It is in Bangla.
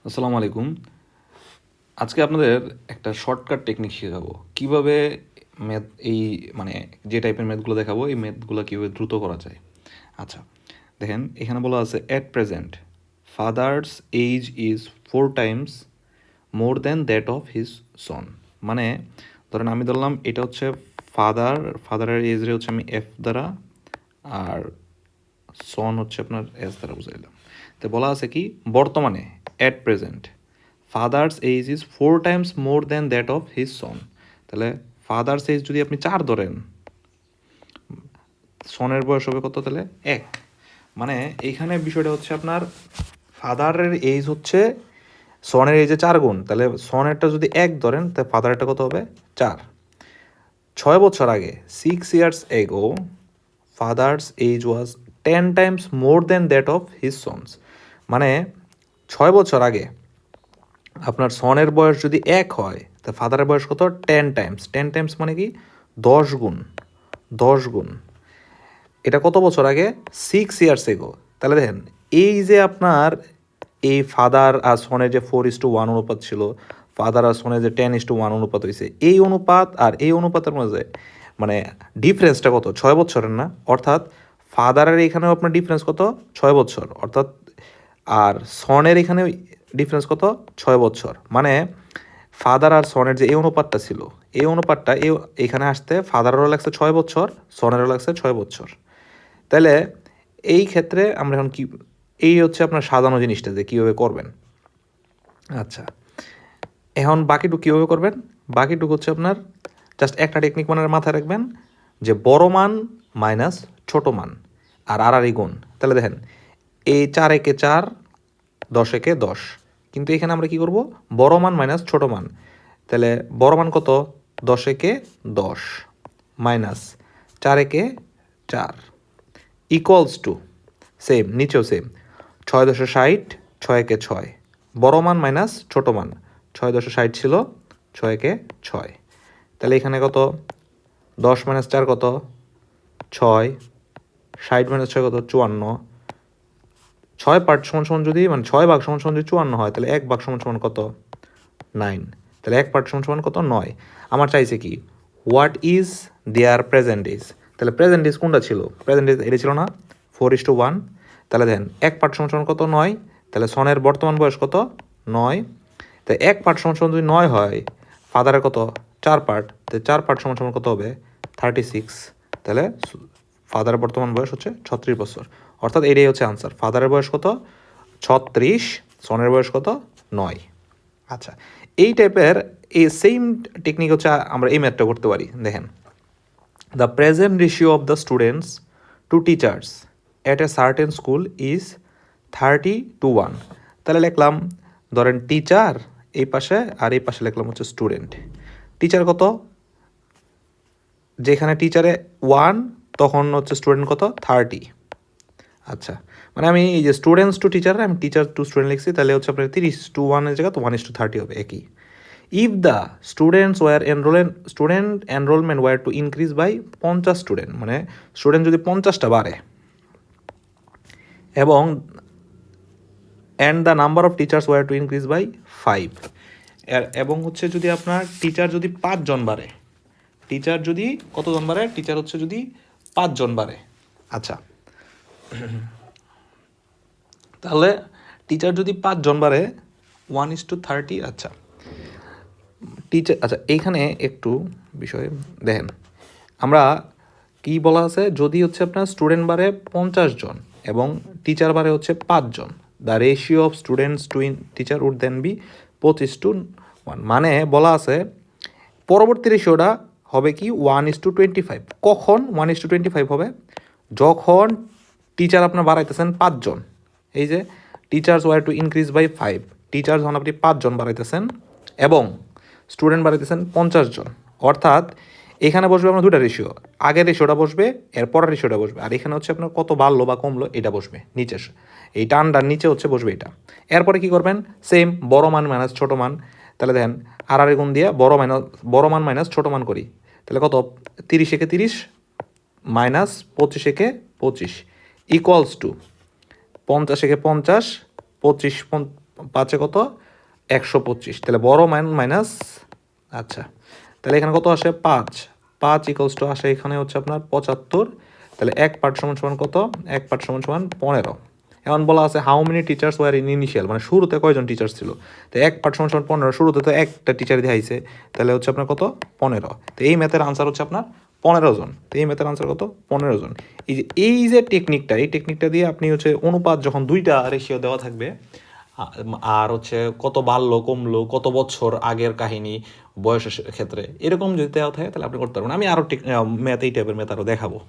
আসসালামু আলাইকুম। আজকে আপনাদের একটা শর্টকাট টেকনিক শেখাবো কিভাবে ম্যাথ এই মানে যে টাইপের ম্যাথগুলো দেখাবো এই ম্যাথগুলো কীভাবে দ্রুত করা যায়। আচ্ছা, দেখেন এখানে বলা আছে at present father's age is 4 times more than that of his son. মানে ধরেন আমি ধরলাম এটা হচ্ছে ফাদারের এজ রে হচ্ছে আমি এফ দ্বারা, আর সন হচ্ছে আপনার এস দ্বারা বুঝাইলাম। তো বলা আছে কি বর্তমানে at present father's age is 4 times more than that of his son. তাহলে ফাদার্স এজ যদি আপনি 4 ধরেন, সনের বয়স হবে কত? তাহলে 1। মানে এইখানে বিষয়টা হচ্ছে আপনার ফাদারের এজ হচ্ছে সনের এজে 4 গুণ, তাহলে সনেরটা যদি 1 ধরেন তাহলে ফাদারেরটা কত হবে? 4। 6 বছর আগে 6 years ago father's age was 10 times more than that of his sons. মানে 6 বছর আগে আপনার সনের বয়স যদি 1 হয় তা ফাদারের বয়স কত? 10 টাইমস। 10 টাইমস মানে কি 10 গুণ। 10 গুণ এটা কত বছর আগে? 6 years ago। তাহলে দেখেন এই যে আপনার এই ফাদার আর সনের যে 4:1 অনুপাত ছিল, ফাদার আর সনের যে 10:1 অনুপাত হয়েছে, এই অনুপাত আর এই অনুপাতের মধ্যে মানে ডিফারেন্সটা কত? 6 বছরের না? অর্থাৎ ফাদারের এখানেও আপনার ডিফারেন্স কত? 6 বছর। অর্থাৎ আর সনের এখানে ডিফারেন্স কত? 6 বছর। মানে ফাদার আর সনের যে এই অনুপাতটা ছিল, এই অনুপাতটা এখানে আসতে ফাদারেরও লাগছে 6 বছর, সনেরও লাগছে 6 বছর। তাহলে এই ক্ষেত্রে আমরা এখন কি, এই হচ্ছে আপনার সাজানো জিনিসটা যে কীভাবে করবেন। আচ্ছা, এখন বাকিটুকু কীভাবে করবেন? বাকিটুকু হচ্ছে আপনার জাস্ট একটা টেকনিক মনে মাথায় রাখবেন যে বড় মান মাইনাস ছোট মান আর আড়াআড়ি গুণ। তাহলে দেখেন এই 4 একে 4, 10 একে 10, কিন্তু এখানে আমরা কি করব? বড় মান মাইনাস ছোট মান। তাহলে বড় মান কত? 10 একে 10 মাইনাস 4 একে 4 ইকুয়ালস টু সেম, নিচেও সেম, 6 10 60, 6 একে 6, বড় মান মাইনাস ছোট মান। 6 10 60 ছিল, 6 একে 6। তাহলে এখানে কত? 10 - 4 কত? 6। 60 - 6 কত? 54। 6 পার্ট সমান সমান যদি মানে 6 ভাগ সমান সমান যদি 54 হয়, তাহলে 1 ভাগ সমান সমান কত? 9। তাহলে 1 পার্ট সমান সমান কত? 9। আমার চাইছে কি what is their present is. তাহলে প্রেজেন্ট ইজ কোনটা ছিল? প্রেজেন্ট ইজ এটা ছিল না? 4:1। তাহলে দেন 1 পার্ট সমান সমান কত? 9। তাহলে সনের বর্তমান বয়স কত? 9। তাই 1 পার্ট সমান সমান যদি 9 হয়, ফাদারের কত? 4 পার্ট, তাহলে 4 পার্ট সমান সমান কত হবে? 36। তাহলে ফাদারের বর্তমান বয়স হচ্ছে 36 বছর। অর্থাৎ এটাই হচ্ছে আনসার। ফাদারের বয়স কত? 36, সনের বয়স কত? 9। আচ্ছা, এই টাইপের এই সেম টেকনিক হচ্ছে আমরা এই ম্যাথটা করতে পারি। দেখেন the present ratio of the students to teachers at a certain school is 30:1। তাহলে লিখলাম ধরেন টিচার এই পাশে আর এই পাশে লিখলাম হচ্ছে স্টুডেন্ট। টিচার কত? যেখানে টিচারে 1 তখন হচ্ছে স্টুডেন্ট কত? 30। আচ্ছা, মানে আমি এই যে স্টুডেন্টস টু টিচার, আমি টিচার টু স্টুডেন্ট লিখছি, তাহলে হচ্ছে আপনার 30:1 এর জায়গা তো 1:30 হবে একই। If the student enrollment were to increase by 50 student, মানে স্টুডেন্ট যদি 50টা বাড়ে এবং and the number of teachers were to increase by 5, এবং হচ্ছে যদি আপনার টিচার যদি 5 জন বাড়ে, টিচার যদি কতজন বাড়ে? টিচার হচ্ছে যদি 5 জন বাড়ে। আচ্ছা, তাহলে টিচার যদি 5 জন বাড়ে 1:30। আচ্ছা টিচার, আচ্ছা এইখানে একটু বিষয় দেখেন, আমরা কি বলা আছে, যদি হচ্ছে আপনার স্টুডেন্ট বাড়ে 50 জন এবং টিচার বাড়ে হচ্ছে 5 জন, the ratio of students to teacher would then be 25:1। মানে বলা আছে পরবর্তী রেশিওটা হবে কি 1:25। কখন 1:25 হবে? যখন টিচার আপনার বাড়াইতেছেন 5 জন। এই যে teachers were to increase by 5, teacher যখন আপনি 5 জন বাড়াইতেছেন এবং স্টুডেন্ট বাড়াইতেছেন 50 জন, অর্থাৎ এখানে বসবে আপনার দুটা রেশিও, আগের রেশিওটা বসবে, এর পরের রেশিওটা বসবে, আর এখানে হচ্ছে আপনার কত বাড়লো বা কমলো এটা বসবে নিচে, এই টানটার নিচে হচ্ছে বসবে এটা। এরপরে কি করবেন? সেম বড় মান মাইনাস ছোট মান। তাহলে দেখেন আর গুণ দিয়ে বড় মান মাইনাস ছোট মান করি, তাহলে কত? 30 একে 30 মাইনাস 25 একে 25 ইকুয়ালস টু 50 একে 50, 25 5 কত 125, তাহলে বড় মাইনাস, আচ্ছা তাহলে এখানে কত আসে 5 ইকুয়ালস টু আসে এখানে হচ্ছে আপনার 75, তাহলে 1 পার্ট সমান সমান কত, 1 পার্ট সমান সমান 15। এখন বলা আছে how many teachers were in initial, মানে শুরুতে কয়জন টিচার ছিল, তো 1 পার্ট সমান সমান 15, শুরুতে তো একটা টিচার দেখাইছে, তাহলে হচ্ছে আপনার কত 15। তো এই ম্যাথের আনসার হচ্ছে আপনার 15 জন। তো এই ম্যাথের আনসার কত 15 জন। এই যে টেকনিকটা, এই টেকনিকটা দিয়ে আপনি হচ্ছে অনুপাত যখন দুইটা রেশিও দেওয়া থাকবে আর হচ্ছে কত বাড়লো কমলো, কত বছর আগের কাহিনী বয়সের ক্ষেত্রে, এরকম যদি দেওয়া থাকে তাহলে আপনি করতে পারবেন। আমি আরও ম্যাথ এই টাইপের ম্যাথ আরও দেখাবো।